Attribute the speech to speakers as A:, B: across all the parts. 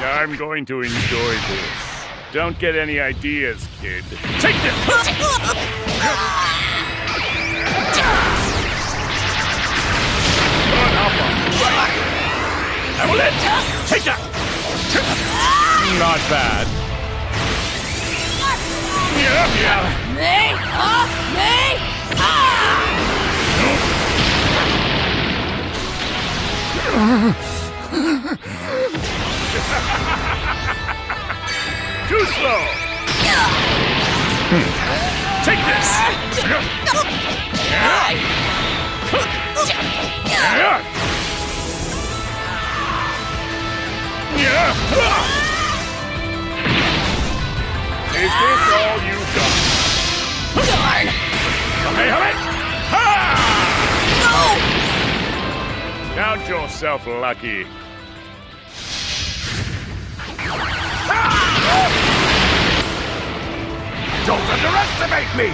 A: I'm going to enjoy this. Don't get any ideas, kid. Take this! Take that! Not bad. Too slow! Take this! Is this all you've got?
B: Darn!
A: No! Count yourself lucky. Don't underestimate me!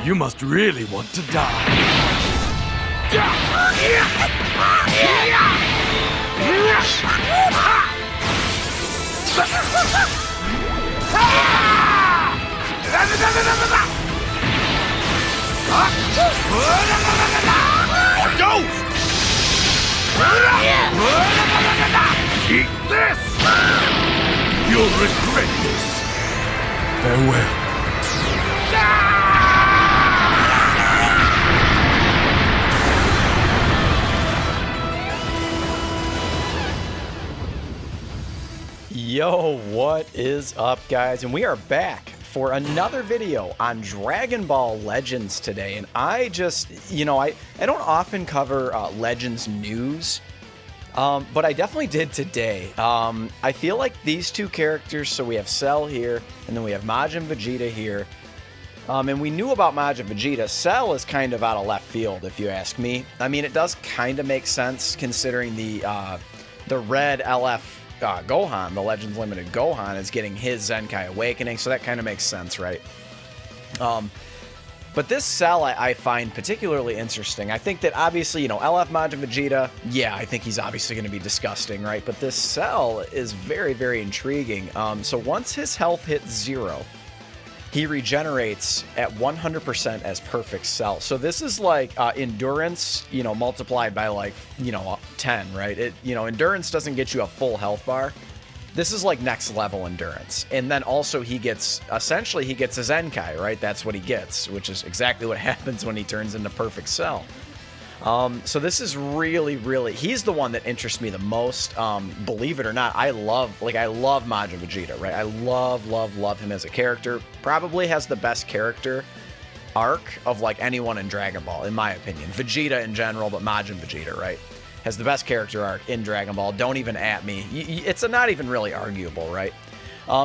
C: You must really want to die.
A: Go! Eat this!
C: You'll regret this. Farewell.
B: Yo, what is up, guys? And we are back for another video on Dragon Ball Legends today. And I just, I don't often cover Legends news, but I definitely did today. I feel like these two characters, so we have Cell here, and then we have Majin Vegeta here. And we knew about Majin Vegeta. Cell is kind of out of left field, if you ask me. I mean, it does kind of make sense considering the red LF Gohan, the Legends Limited Gohan, is getting his Zenkai Awakening, so that kind of makes sense, right? But this Cell I find particularly interesting. I think that obviously, LF Majin Vegeta, yeah, I think he's obviously going to be disgusting, right? But this Cell is very, very intriguing. So once his health hits 0, he regenerates at 100% as Perfect Cell. So this is like endurance, multiplied by like, 10, right? Endurance doesn't get you a full health bar. This is like next level endurance. And then also he gets a Zenkai, right? That's what he gets, which is exactly what happens when he turns into Perfect Cell. So this is really, really, he's the one that interests me the most. Believe it or not, I love Majin Vegeta, right? I love him as a character. Probably has the best character arc of like anyone in Dragon Ball, in my opinion. Vegeta in general, but Majin Vegeta, right? Has the best character arc in Dragon Ball. Don't even at me. It's not even really arguable, right?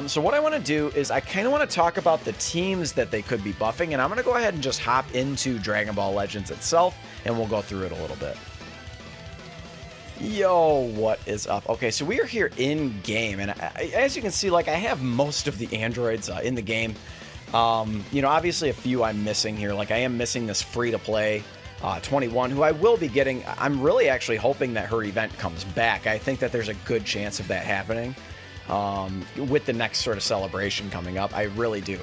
B: So what I want to do is I kind of want to talk about the teams that they could be buffing, and I'm going to go ahead and just hop into Dragon Ball Legends itself, and we'll go through it a little bit. Yo, what is up? Okay, so we are here in game, and as you can see, like I have most of the androids in the game. Obviously a few I'm missing here. Like I am missing this free-to-play 21, who I will be getting. I'm really actually hoping that her event comes back. I think that there's a good chance of that happening. With the next sort of celebration coming up. I really do.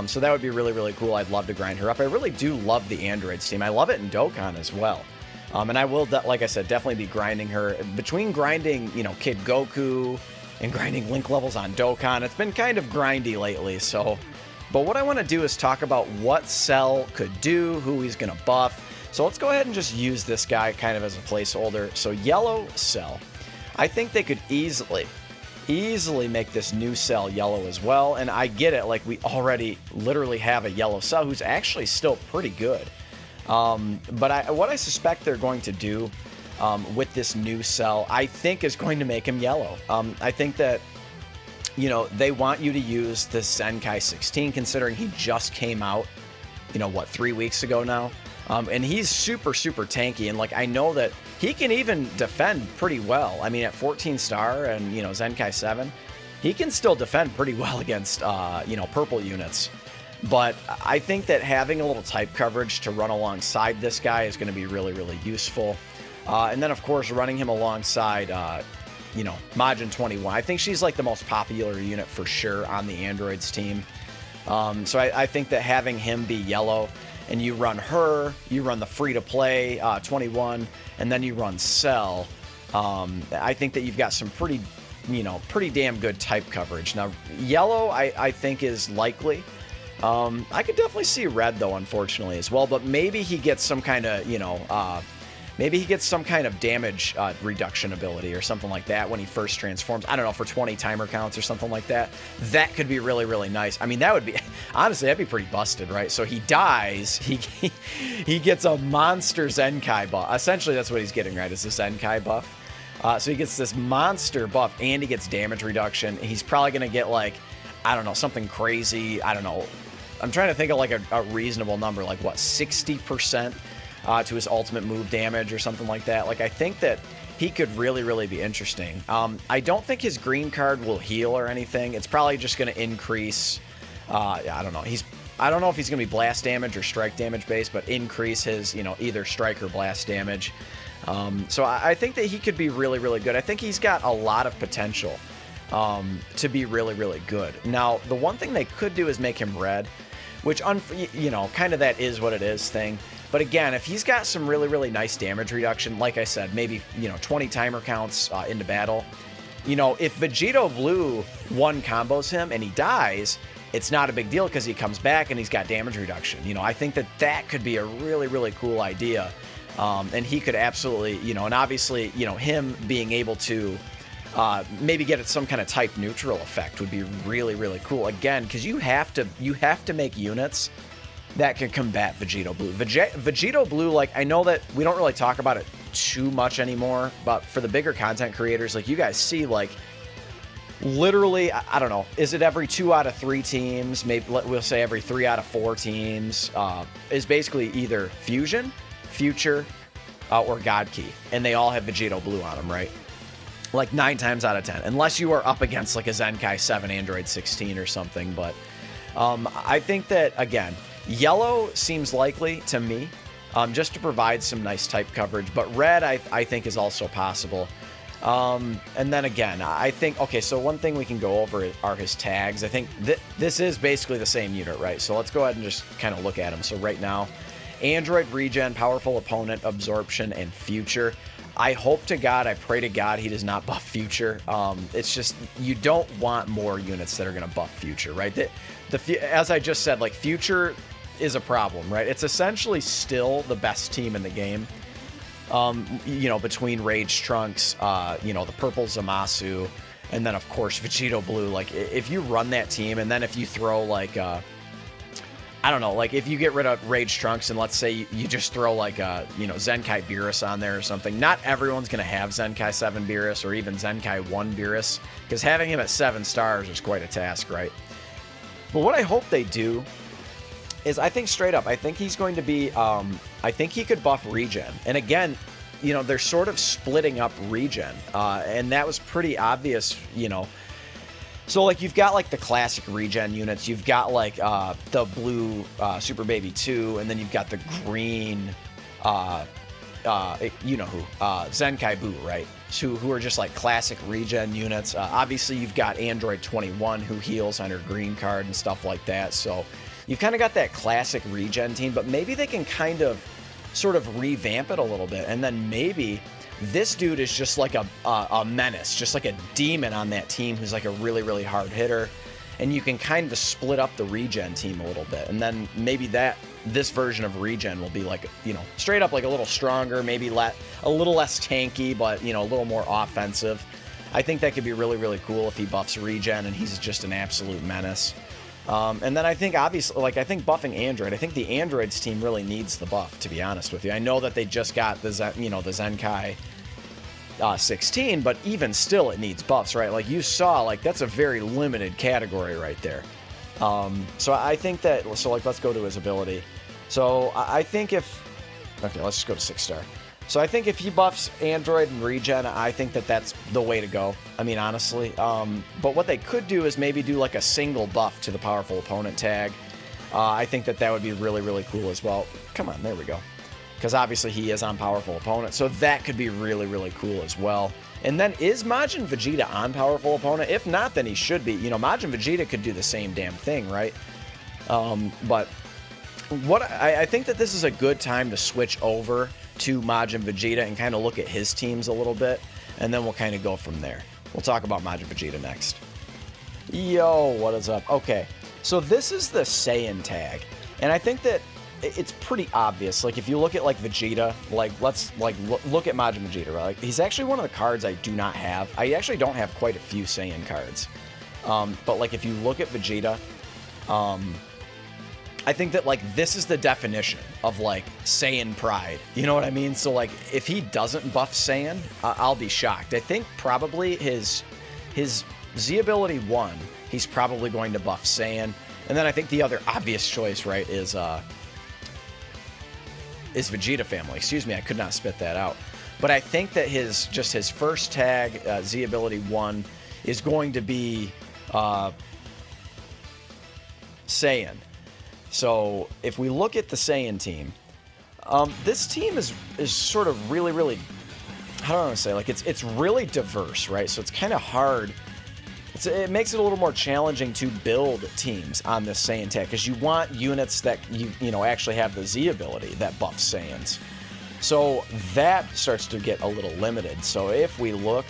B: So that would be really, really cool. I'd love to grind her up. I really do love the androids team. I love it in Dokkan as well. And I will, like I said, definitely be grinding her. Between grinding, Kid Goku and grinding link levels on Dokkan, it's been kind of grindy lately. But what I want to do is talk about what Cell could do, who he's going to buff. So let's go ahead and just use this guy kind of as a placeholder. So Yellow Cell. I think they could easily make this new Cell yellow as well, and I get it, like we already literally have a yellow Cell who's actually still pretty good. But what I suspect they're going to do with this new Cell, I think is going to make him yellow. I think that, they want you to use the Zenkai 16, considering he just came out, 3 weeks ago now. And he's super, super tanky. And, like, I know that he can even defend pretty well. I mean, at 14 star and, you know, Zenkai 7, he can still defend pretty well against, you know, purple units. But I think that having a little type coverage to run alongside this guy is going to be really, really useful. And then, of course, running him alongside, you know, Majin 21. I think she's, like, the most popular unit for sure on the androids team. So I think that having him be yellow, and you run her, you run the free-to-play 21, and then you run Cell, I think that you've got some pretty, you know, pretty damn good type coverage. Now, yellow, I think, is likely. I could definitely see red, though, unfortunately, as well, but maybe he gets some kind of, you know, maybe he gets some kind of damage reduction ability or something like that when he first transforms. I don't know, for 20 timer counts or something like that. That could be really, really nice. I mean, that would be, honestly, that'd be pretty busted, right? So he dies, he gets a monster Zenkai buff. Essentially, that's what he's getting, right, is the Zenkai buff. So he gets this monster buff, and he gets damage reduction. He's probably going to get, like, I don't know, something crazy. I don't know. I'm trying to think of, like, a reasonable number, like, what, 60%? To his ultimate move damage or something like that. Like, I think that he could really, really be interesting. I don't think his green card will heal or anything. It's probably just going to increase, I don't know. I don't know if he's going to be blast damage or strike damage based, but increase his, you know, either strike or blast damage. So I think that he could be really, really good. I think he's got a lot of potential to be really, really good. Now, the one thing they could do is make him red, which, you know, kind of that is what it is thing. But again, if he's got some really, really nice damage reduction, like I said, maybe, you know, 20 timer counts into battle, you know, if Vegito Blue 1 combos him and he dies, it's not a big deal because he comes back and he's got damage reduction. You know, I think that that could be a really, really cool idea. And he could absolutely, you know, and obviously, you know, him being able to maybe get some kind of type neutral effect would be really, really cool. Again, because you have to make units that can combat Vegito Blue. Vegito Blue, like, I know that we don't really talk about it too much anymore, but for the bigger content creators, like, you guys see, like, literally, I don't know, is it every 2 out of 3 teams, maybe we'll say every 3 out of 4 teams, is basically either Fusion, Future, or God Key, and they all have Vegito Blue on them, right? Like 9 times out of 10, unless you are up against, like, a Zenkai 7 Android 16 or something. But I think that, again, yellow seems likely to me, just to provide some nice type coverage, but red I think is also possible. And then again, I think, okay, so one thing we can go over are his tags. I think this is basically the same unit, right? So let's go ahead and just kind of look at him. So right now, Android Regen, Powerful Opponent, Absorption, and Future. I hope to God, I pray to God he does not buff Future. It's just, you don't want more units that are going to buff Future, right? As I just said, like, Future is a problem, right? It's essentially still the best team in the game. You know, between Rage Trunks, you know, the purple Zamasu, and then, of course, Vegito Blue. Like, if you run that team, and then if you throw, like, I don't know, like, if you get rid of Rage Trunks, and let's say you just throw, like, you know, Zenkai Beerus on there or something. Not everyone's going to have Zenkai 7 Beerus or even Zenkai 1 Beerus, because having him at 7 stars is quite a task, right? But what I hope they do is, I think straight up, I think he's going to be, I think he could buff Regen. And again, you know, they're sort of splitting up Regen, and that was pretty obvious, you know. So, like, you've got, like, the classic Regen units, you've got, like, the blue Super Baby 2, and then you've got the green, you know who, Zenkai Buu, right? Who are just, like, classic Regen units. Obviously, you've got Android 21, who heals on her green card and stuff like that, so you've kind of got that classic Regen team, but maybe they can kind of sort of revamp it a little bit, and then maybe this dude is just like a menace, just like a demon on that team who's like a really, really hard hitter, and you can kind of split up the Regen team a little bit, and then maybe this version of Regen will be, like, you know, straight up, like, a little stronger, maybe a little less tanky, but, you know, a little more offensive. I think that could be really, really cool if he buffs Regen and he's just an absolute menace. And then I think, obviously, like, I think buffing Android, I think the Androids team really needs the buff, to be honest with you. I know that they just got the Zenkai 16, but even still it needs buffs, right? Like, you saw, like, that's a very limited category right there. So I think that, so, like, let's go to his ability. So I think if Okay, let's just go to 6-star. So I think if he buffs Android and Regen, I think that that's the way to go. I mean, honestly. But what they could do is maybe do like a single buff to the powerful opponent tag. I think that that would be really, really cool as well. Come on, there we go. Because obviously he is on powerful opponent, so that could be really, really cool as well. And then is Majin Vegeta on powerful opponent? If not, then he should be. You know, Majin Vegeta could do the same damn thing, right? But what I think that this is a good time to switch over to Majin Vegeta and kind of look at his teams a little bit, and then we'll kind of go from there. We'll talk about Majin Vegeta next. Yo, what is up? Okay, so this is the Saiyan tag, and I think that it's pretty obvious. Like, if you look at, like, Vegeta, like, let's, like, look at Majin Vegeta, right? Like, he's actually one of the cards I do not have. I actually don't have quite a few Saiyan cards. But, like, if you look at Vegeta, I think that, like, this is the definition of, like, Saiyan pride. You know what I mean? So, like, if he doesn't buff Saiyan, I'll be shocked. I think probably his Z ability 1, he's probably going to buff Saiyan. And then I think the other obvious choice, right, is Vegeta family. Excuse me, I could not spit that out. But I think that his first tag, Z ability 1, is going to be Saiyan. So if we look at the Saiyan team, this team is sort of really, really, how do I want to say, like, it's really diverse, right? So it's kind of hard. It makes it a little more challenging to build teams on this Saiyan tag, because you want units that you know actually have the Z ability that buffs Saiyans. So that starts to get a little limited. So if we look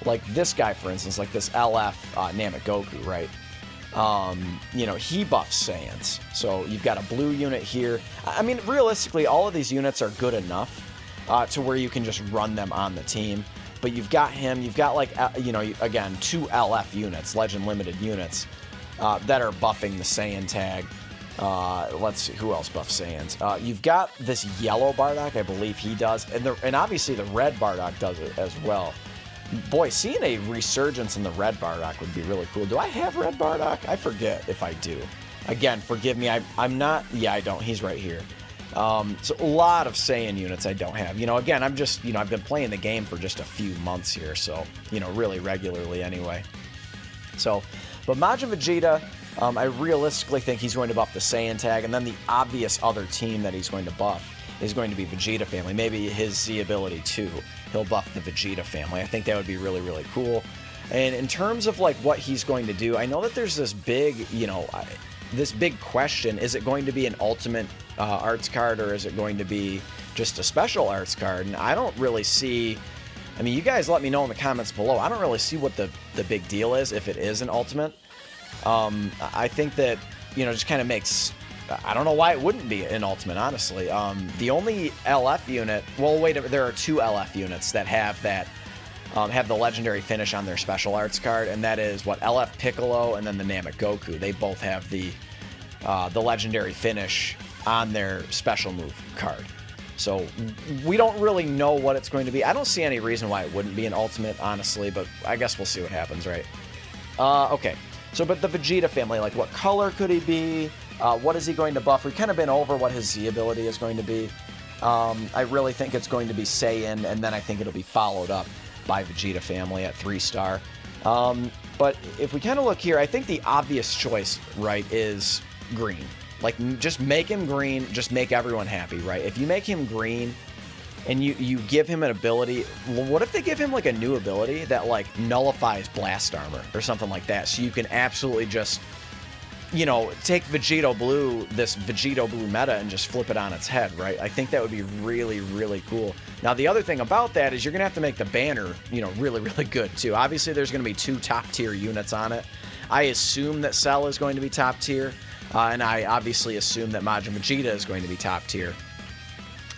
B: like this guy, for instance, like this LF Namek Goku, right? You know, he buffs Saiyans. So you've got a blue unit here. I mean, realistically, all of these units are good enough to where you can just run them on the team. But you've got him, you've got, like, you know, again, 2 LF units, Legend Limited units, that are buffing the Saiyan tag. Let's see, who else buffs Saiyans? You've got this yellow Bardock, I believe he does, and obviously the red Bardock does it as well. Boy, seeing a resurgence in the red Bardock would be really cool. Do I have red Bardock? I forget if I do. Again, forgive me, I'm not, yeah, I don't, he's right here. So a lot of Saiyan units I don't have. You know, again, I'm just, you know, I've been playing the game for just a few months here, so, you know, really regularly anyway. So, but Majin Vegeta, I realistically think he's going to buff the Saiyan tag, and then the obvious other team that he's going to buff is going to be Vegeta family. Maybe his Z ability too. He'll buff the Vegeta family. I think that would be really, really cool. And in terms of, like, what he's going to do, I know that there's this big, you know, this big question. Is it going to be an ultimate arts card, or is it going to be just a special arts card? And I don't really see, I mean, you guys let me know in the comments below. I don't really see what the big deal is if it is an ultimate. I think that, you know, just kind of makes, I don't know why it wouldn't be an ultimate, honestly. The only LF unit, well, wait, there are 2 LF units that have that, have the legendary finish on their special arts card, and that is, what, LF Piccolo and then the Namek Goku. They both have the legendary finish on their special move card. So we don't really know what it's going to be. I don't see any reason why it wouldn't be an ultimate, honestly, but I guess we'll see what happens, right? Okay, so but the Vegeta family, like, what color could he be? What is he going to buff? We've kind of been over what his Z ability is going to be. I really think it's going to be Saiyan, and then I think it'll be followed up by Vegeta family at 3-star. But if we kind of look here, I think the obvious choice, right, is green. Like, just make him green, just make everyone happy, right? If you make him green and you give him an ability, well, what if they give him, like, a new ability that, like, nullifies blast armor or something like that, so you can absolutely just, you know, take Vegito Blue, this Vegito Blue meta, and just flip it on its head, right? I think that would be really, really cool. Now, the other thing about that is you're going to have to make the banner, you know, really, really good, too. Obviously, there's going to be 2 top-tier units on it. I assume that Cell is going to be top-tier, and I obviously assume that Majin Vegeta is going to be top-tier.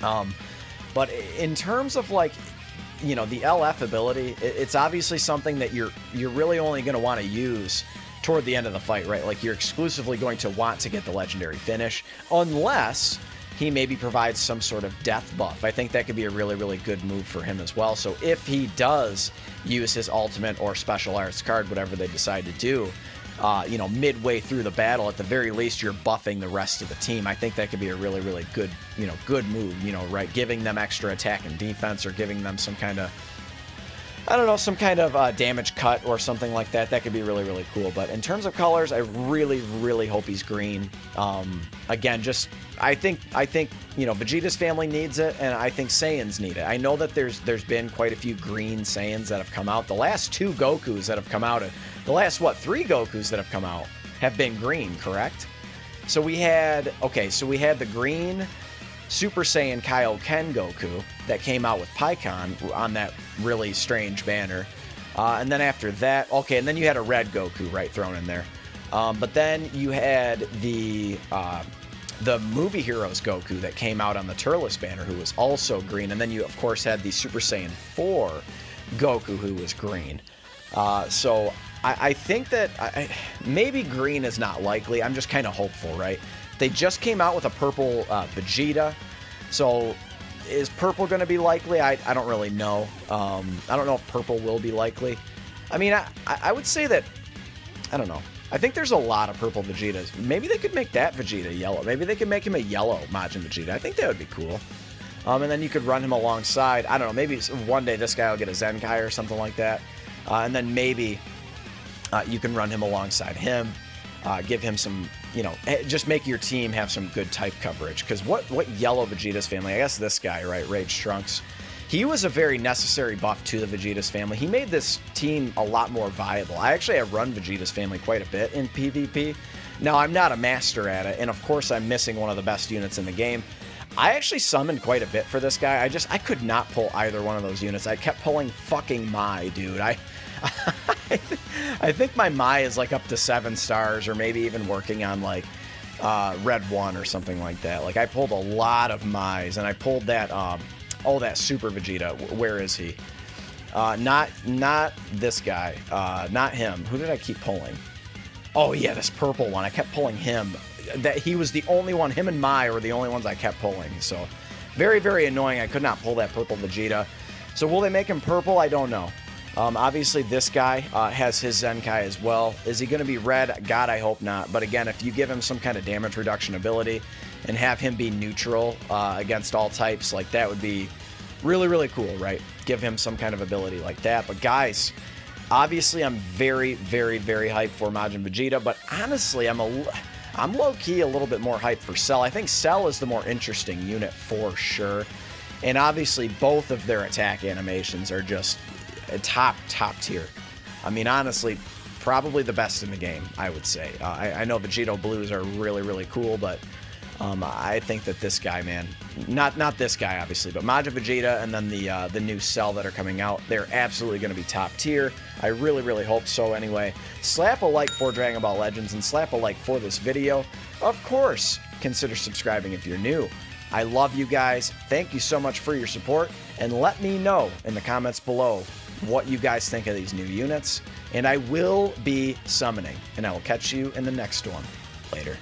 B: But in terms of, like, you know, the LF ability, it's obviously something that you're really only going to want to use toward the end of the fight, right? Like, you're exclusively going to want to get the legendary finish, unless he maybe provides some sort of death buff. I think that could be a really, really good move for him as well. So if he does use his ultimate or special arts card, whatever they decide to do, you know, midway through the battle, at the very least, you're buffing the rest of the team. I think that could be a really, really good, you know, good move, you know, right? Giving them extra attack and defense, or giving them some kind of, I don't know, some kind of damage cut or something like that. That could be really, really cool. But in terms of colors, I really, really hope he's green. Again, just I think you know, Vegeta's family needs it, and I think Saiyans need it. I know that there's been quite a few green Saiyans that have come out. The last 2 Gokus that have come out, the last 3 Gokus that have come out have been green, correct? So we had the green Super Saiyan Kaioken Goku that came out with Pikkon on that really strange banner. And then after that, and then you had a red Goku, right, thrown in there. But then you had the Movie Heroes Goku that came out on the Turles banner, who was also green. And then you, of course, had the Super Saiyan 4 Goku, who was green. So I think that maybe green is not likely. I'm just kind of hopeful, right? They just came out with a purple Vegeta, so is purple going to be likely? I don't really know. I don't know if purple will be likely. I mean, I would say that, I don't know. I think there's a lot of purple Vegetas. Maybe they could make that Vegeta yellow. Maybe they could make him a yellow Majin Vegeta. I think that would be cool. And then you could run him alongside, I don't know, maybe one day this guy will get a Zenkai or something like that. And then maybe you can run him alongside him. Give him some, you know, just make your team have some good type coverage. Because what yellow Vegeta's family, I guess this guy, right, Rage Trunks, he was a very necessary buff to the Vegeta's family. He made this team a lot more viable. I actually have run Vegeta's family quite a bit in PvP. Now, I'm not a master at it, and of course I'm missing one of the best units in the game. I actually summoned quite a bit for this guy. I could not pull either one of those units. I kept pulling fucking Mai, dude. I think my Mai is like up to 7 stars, or maybe even working on like Red 1 or something like that. Like I pulled a lot of Mais, and I pulled that that Super Vegeta. Where is he? Not this guy. Not him. Who did I keep pulling? Oh yeah, this purple one. I kept pulling him. That he was the only one. Him and Mai were the only ones I kept pulling. So very, very annoying. I could not pull that purple Vegeta. So will they make him purple? I don't know. Obviously, this guy has his Zenkai as well. Is he going to be red? God, I hope not. But again, if you give him some kind of damage reduction ability and have him be neutral against all types, like that would be really, really cool, right? Give him some kind of ability like that. But guys, obviously, I'm very, very, very hyped for Majin Vegeta. But honestly, I'm low-key a little bit more hyped for Cell. I think Cell is the more interesting unit for sure. And obviously, both of their attack animations are just top tier. I mean, honestly, probably the best in the game, I would say. I know Vegito Blues are really, really cool, but I think that this guy, man, not this guy, obviously, but Majin Vegeta and then the new Cell that are coming out, they're absolutely going to be top tier. I really, really hope so anyway. Slap a like for Dragon Ball Legends and slap a like for this video. Of course, consider subscribing if you're new. I love you guys. Thank you so much for your support, and let me know in the comments below what you guys think of these new units, and I will be summoning, and I will catch you in the next one. Later.